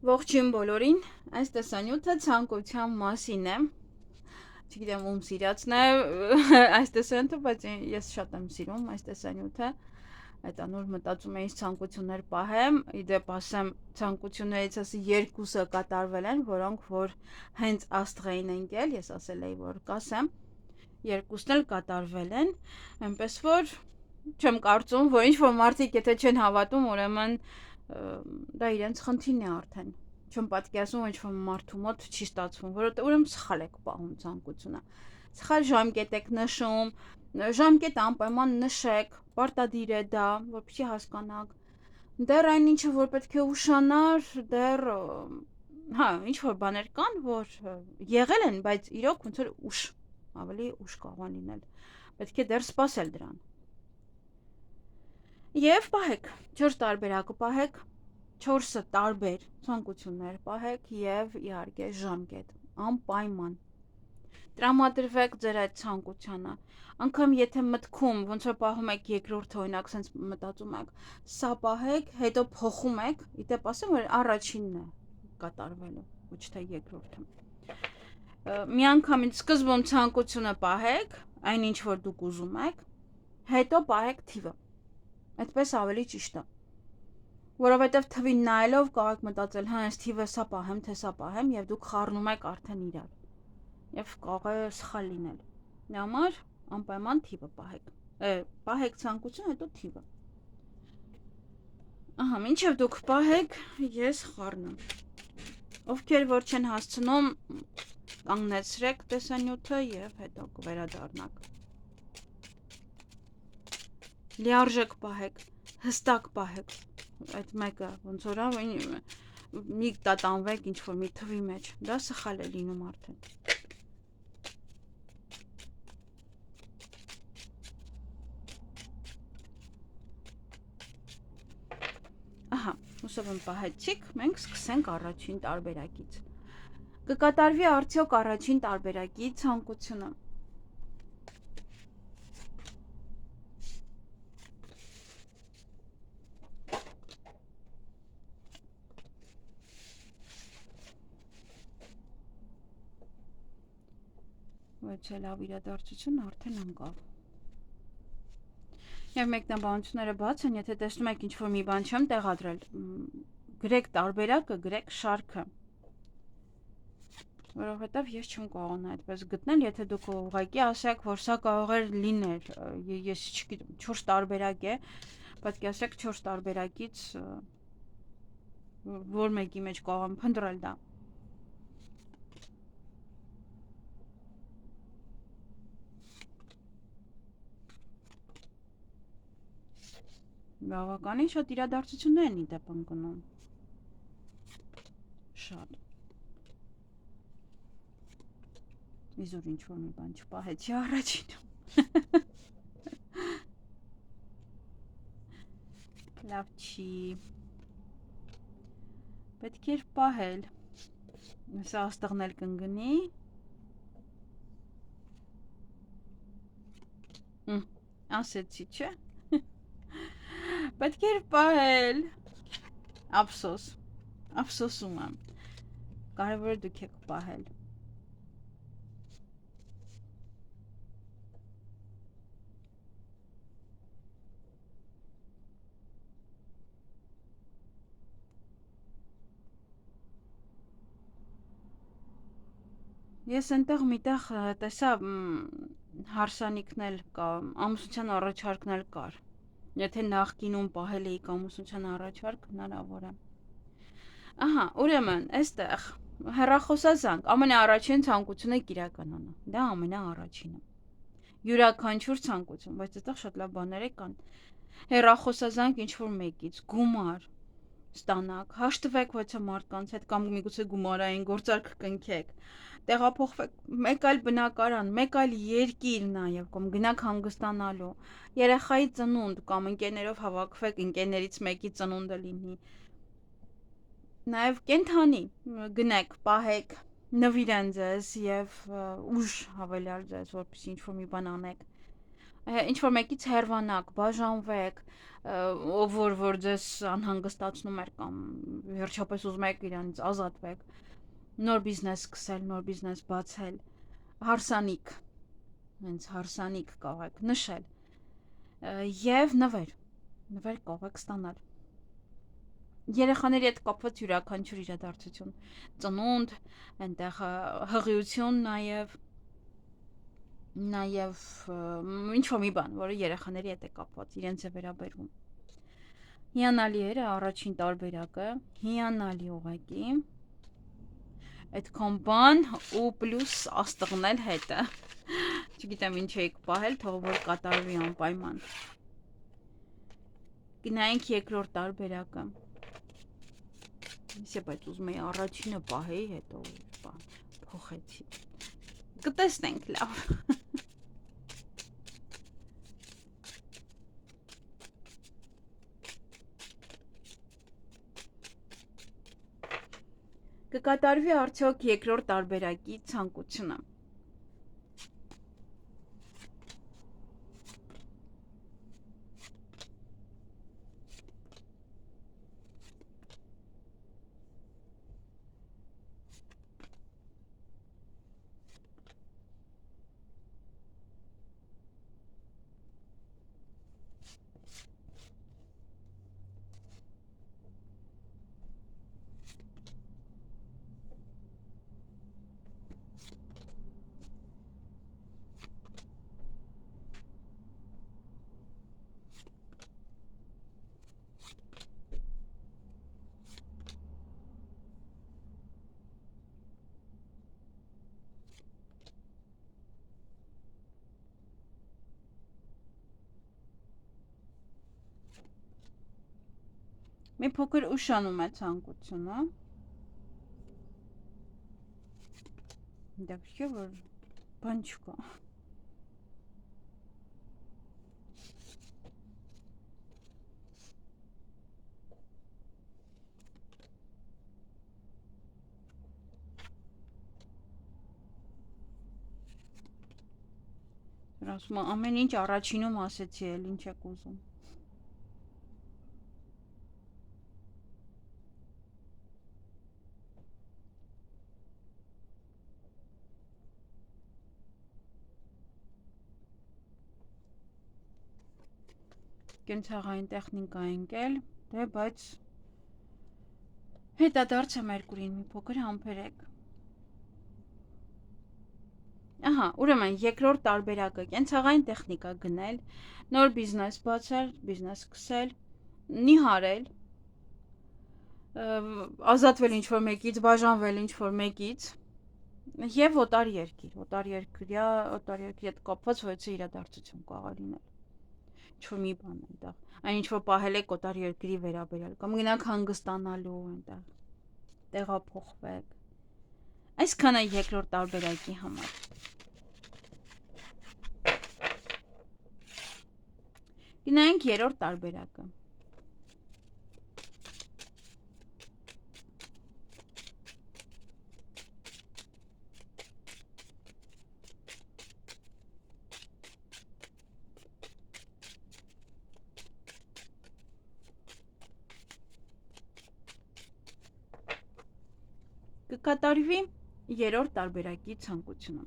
Ողջույն բոլորին, այս տեսանյութը ցանկության մասին է, չգիտեմ ում սիրածն է այս տեսանյութը, բայց ես շատ եմ սիրում այս տեսանյութը, այդ անոր մտածում էի ցանկություններ պահեմ, իդեպ ասեմ ցանկություններիցս երկուսը կատարվել են, որոնք որ հենց աստղային ընկել, ես ասել էի, որ կասեմ, երկուսն էլ կատարվել են, այնպես որ չեմ կարծում, որ ինչ-որ մարդիկ եթե չեն հավատում, ուրեմն դա իրենց խնդիրն է արդեն։ Չեմ պատկերացնում, որ ինչ-որ մարդու մոտ չի ստացվում, որովհետեւ ուրեմն սխալ եք պահում ցանկությունը։ Սխալ ժամկետ եք նշում, ժամկետ անպայման նշեք, պարտադիր է դա, որպեսզի հասկանաք։ Դեռ այն ինչը որ պետք է ուշանար, դեռ հա, ինչ-որ բաներ կան, որ եղել են, բայց իրոք ոնց որ ուշ, ավելի ուշ կարող են լինել։ Պետք է դեռ սպասել դրան։ Եվ պահեք, 4 տարբերակը պահեք, 4-ը տարբեր ցանկություններ պահեք եւ իհարկե ժամկետ, անպայման։ Տրամադրվեք ձեր այդ ցանկությանը։ Անկամ եթե մտքում ոնց որ պահում եք երկրորդը, օրինակ, sense մտածում եք, սա պահեք, հետո փոխում եք, իդեպ ասեմ, որ առաջինն է կատարվելու, ոչ թե երկրորդը։ Միանգամից սկզբում ցանկությունը պահեք, այնինչ որ դուք ուզում եք, հետո պահեք թիվը։ Այդպես ավելի ճիշտ է։ Որովհետև թվին նայելով կարող եք մտածել, հա, այս թիվը սա պահեմ, թե սա պահեմ, եւ դուք խառնում եք արդեն իրար։ Եվ կարող է սխալ լինել։ Դրա համար անպայման թիվը պահեք։ Պահեք ցանկություն, հետո թիվը։ Ահա, մինչև դուք պահեք, ես խառնեմ։ Ովքեր որ չեն հասցնում, կանգնեցրեք տեսանյութը եւ հետո կվերադառնաք։ Լիարժեք պահեք, հստակ պահեք, այդ մեկը ոնց որ մի տատանվեք ինչ-որ մի թվի մեջ, դա սխալ է լինում արդեն։ Ահա, հուսով եմ պահեցիք, մենք սկսենք առաջին տարբերակից։ Կկատարվի արդյոք առաջին տարբերակի ցանկությունը։ Ոչ լավ իրադարձություն արդեն անկավ։ Եվ մեկնաբանությունները բաց են, եթե տեսնում եք ինչ-որ մի բան չեմ տեղադրել, գրեք տարբերակը, գրեք շարքը։ Որովհետև ես չեմ կարողանա այդպես գտնել, եթե դուք ուղղակի ասեք, որ սա կարող է լինել, ես չգիտեմ, 4 տարբերակ է, պատկերացրեք 4 տարբերակից որ մեկի մեջ կարող եմ փնտրել դա։ Բավականին շատ իրադարձություններ են իդեպ ընկնում։ Շատ։ Իզուր ինչ-որ մի բան չպահեցի առաջինում։ Լավ չի։ Պետք էր պահել։ Սա աստղն էլ կընկնի։ Ասեցի, չէ։ Պետք էր պահել։ Ափսոս։ Ափսոսում եմ։ Կարևորը դուք եք պահել։ Ես այնտեղ միտեղ տեսա հարսանիքն էլ կա, ամուսնության առաջարկն էլ կար։ Եթե նախկինում պահել էիք ամուսնության առաջարկ, հնարավոր է։ Ահա, ուրեմն, այստեղ հեռախոսազանգ, ամենաառաջին ցանկությունը իրականանա։ Դա ամենաառաջինը։ Յուրաքանչյուր ցանկություն, բայց այդտեղ շատ լավ բաներ կան։ Հեռախոսազանգ ինչ-որ մեկից, գումար ստանաք, հաշտվեք ոչ մարդկանց հետ կամ միգուցե գումարային գործարք կնքեք, տեղափոխվեք մեկ այլ բնակարան, մեկ այլ երկիր նաև, կամ գնաք հանգստանալու, երեխայի ծնունդ կամ ընկերներով հավաքվեք, ընկերներից մեկի ծնունդը լինի, նաև կենթանի գնեք, պահեք, նվիրեն ձեզ եւ ուժ հավելյալ ձեզ, որպեսզի ինչ-որ մի բան անեք, ինչ որ մեկից հեռվանաք, բաժանվեք, ով որ ձեզ անհանգստացնում էր կամ վերջապես ուզում եք իրանից ազատվեք, նոր բիզնես սկսել, նոր բիզնես բացել, հարսանիք, հենց հարսանիք կարող եք նշել եւ նվեր կարող եք ստանալ։ Երեխաների հետ կապված յուրաքանչյուր իրադարձություն, ծնունդ, այնտեղ հղիություն նաև ինչ-որ մի բան, որը երեխաների հետ է կապված, իրենց է վերաբերվում։ Հիանալի էր առաջին տարբերակը, հիանալի ուղղակի, այդքան բան ու պլյուս աստղն էլ հետը, չգիտեմ ինչ էիք պահել, թող որ կատարվի անպայման։ Գնայինք երկրորդ տարբերակը, Իսկ բայց ուզում էի առաջինը պահեի, հետո փոխեցի։ Կտեսնենք լավ։ Կկատարվի արդյոք երկրորդ տարբերակի ցանկությունը։ Մի փոքր ուշանում է ցանկությունը։ Դեպքի որ բան չկա։ Ասում ամեն ինչ առաջինում ասեցի, էլ ինչ եք ուզում։ Կենցաղային տեխնիկա ընկել, դե բայց հետադարձ է Մերկուրին, մի փոքր համբերեք։ Ահա, ուրեմն երկրորդ տարբերակը կենցաղային տեխնիկա գնել, նոր բիզնես բացել, բիզնես սկսել, նիհարել, ազատվել ինչ-որ մեկից, բաժանվել ինչ-որ մեկից եւ օտար երկրի հետ կապված ոչ իրադարձություն կարող լինել։ Ինչ-որ մի բան այնտեղ, այն ինչ-որ պահել եք օտար երկրի վերաբերյալ, կամ գնաք հանգստանալու այնտեղ, տեղափոխվեք։ Այսքանը երկրորդ տարբերակի համար։ Գնայինք երրորդ տարբերակը։ Կկատարվի երրորդ տարբերակի ցանկությունը։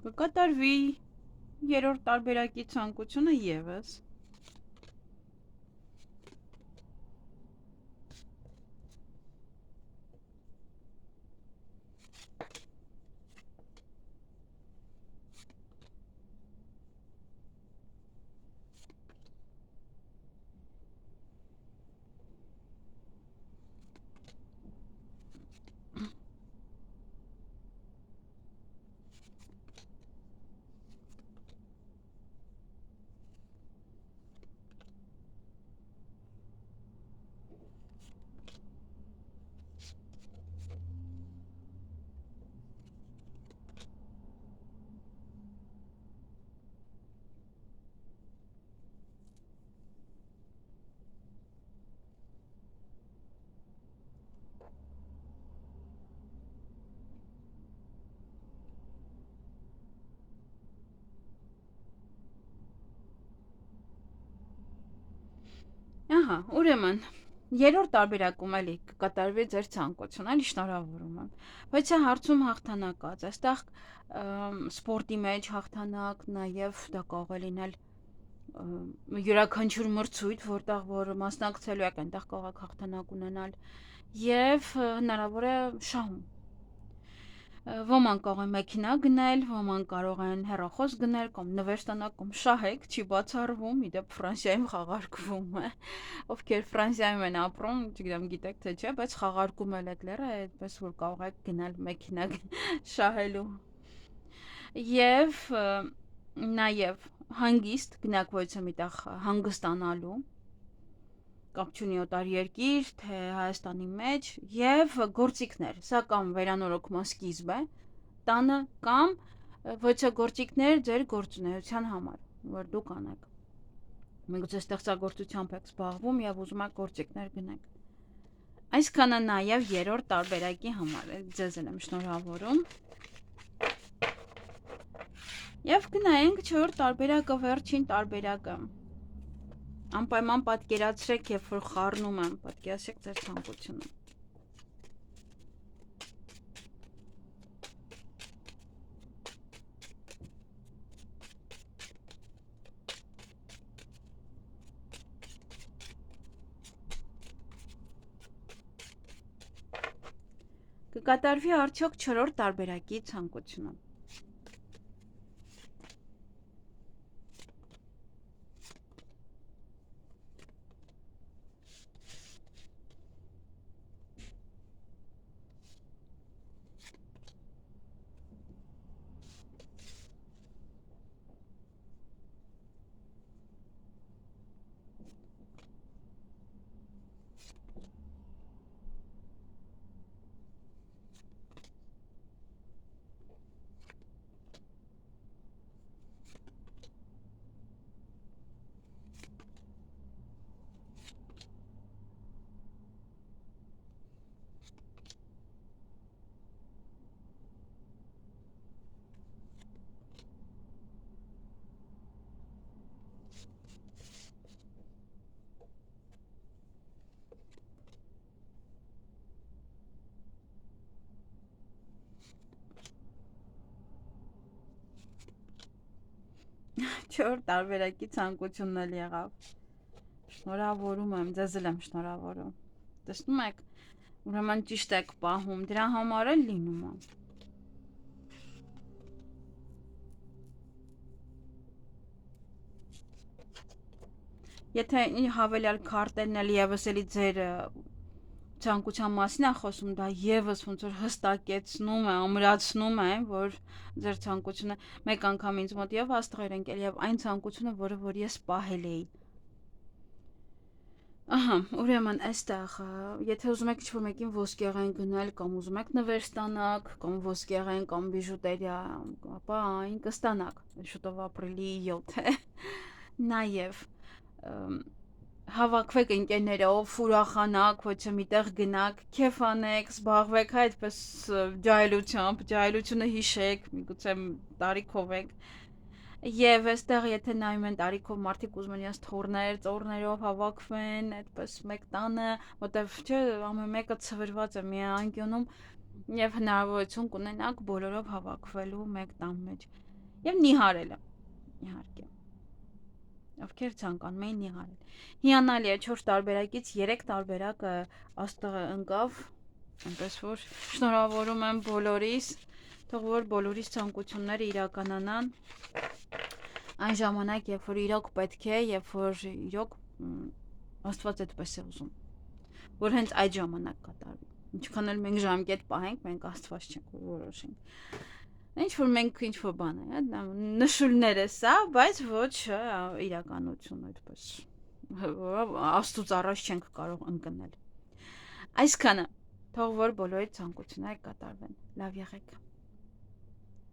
Կկատարվի երրորդ տարբերակի ցանկությունը եւս։ Ահա, ուրեմն երրորդ տարբերակում էլի կկատարվի ձեր ցանկությունը, էլի շնորհավորում եմ։ Բայց է հարցում հաղթանակած, այստեղ սպորտի մեջ հաղթանակ, նաև դա կարող է լինել յուրաքանչյուր մրցույթ, որտեղ որ մասնակցելու եք, այնտեղ կարող եք հաղթանակ ունենալ եւ հնարավոր է շահում։ Ոմանք կարող են մեքենա գնել, ոմանք կարող են հեռախոս գնել կամ նվեր ստանալ կամ շահեք, չի բացառվում, իդեպ Ֆրանսիայում խաղարկվում է։ Ովքեր Ֆրանսիայում են ապրում, չգիտեմ, գիտեք թե չէ, բայց խաղարկում էլ եք լերը, այդպես որ կարող եք գնալ մեքենա շահելու։ Եվ նաև հանգիստ գնակվոյցը միտեղ հանգստանալու կապ չունի օտար երկիր, թե Հայաստանի մեջ եւ գործիքներ, սա կամ վերանորոգման սկիզբ է տանը կամ ոչ գործիքներ ձեր գործունեության համար, որ դուք անեք։ Միգուցե ստեղծագործությամբ եք զբաղվում եւ ուզում եք գործիքներ գնեք։ Այսքանը նաեւ երրորդ տարբերակի համար է, ձեզ եմ շնորհավորում։ Եվ գնայինք չորրորդ տարբերակը, վերջին տարբերակը։ Անպայման պատկերացրեք, երբ որ խառնում եմ, պատկերացրեք ձեր ցանկությունը։ Կկատարվի արդյոք չորրորդ տարբերակի ցանկությունը։ Չորրորդ տարբերակի ցանկությունն էլ եղավ։ Շնորհավորում եմ, ձեզ էլ եմ շնորհավորում։ Տեսնում եք, ուրեմն ճիշտ եք պահում, դրա համար էլ լինում է։ Եթե հավելյալ քարտերն էլ եւս էլի ձեր ցանկության մասին է խոսում, դա եւս ոնց որ հստակեցնում է, ամրացնում է, որ ձեր ցանկությունը մեկ անգամ ինձ մոտ եւ աստղեր ընկել եւ այն ցանկությունը, որ ես պահել էի։ Ահա, ուրեմն այստեղ, եթե ուզում եք ինչ-որ մեկին ոսկեղեն գնել կամ ուզում եք նվեր ստանաք, կամ ոսկեղեն կամ բիժուտերիա, ապա այն կստանաք շուտով ապրիլի 7-է։ Նաեւ հավաքվեք ընկերներով, ուրախանաք, ոչ թե միտեղ գնաք, քեֆ անեք, զբաղվեք այդպես ջահելությամբ, ջահելությունը հիշեք, միգուցե տարիքով եք։ Եվ այստեղ եթե նայում են տարիքով մարդիկ ուզում են իրենց թոռներ, ծոռներով հավաքվեն, այդպես մեկ տանը, որտեվ չէ, ամեն մեկը ցվրված է մի անկյունում եւ հնարավորություն կունենաք բոլորով հավաքվելու մեկ տան մեջ։ Եվ նիհարելը, իհարկե։ Ովքեր ցանկանում էին նիհարել։ Հիանալի է 4 տարբերակից 3 տարբերակը աստղը ընկավ, այնպես որ շնորհավորում եմ բոլորիս, թող որ բոլորիս ցանկությունները իրականանան այն ժամանակ, երբ որ իրոք պետք է, երբ որ իրոք Աստված այդպես է ուզում, որ հենց այդ ժամանակ կատարվի։ Ինչքան էլ մենք ժամկետ պահենք, մենք Աստված չենք, որ որոշենք։ Ինչ որ մենք ինչ որ բան է, նշույլներ է սա, բայց ոչ իրականություն այդպես։ Աստուծո առաջ չենք կարող ընկնել։ Այսքանը, թող որ բոլորի ցանկությունները կատարվեն։ Լավ եղեք։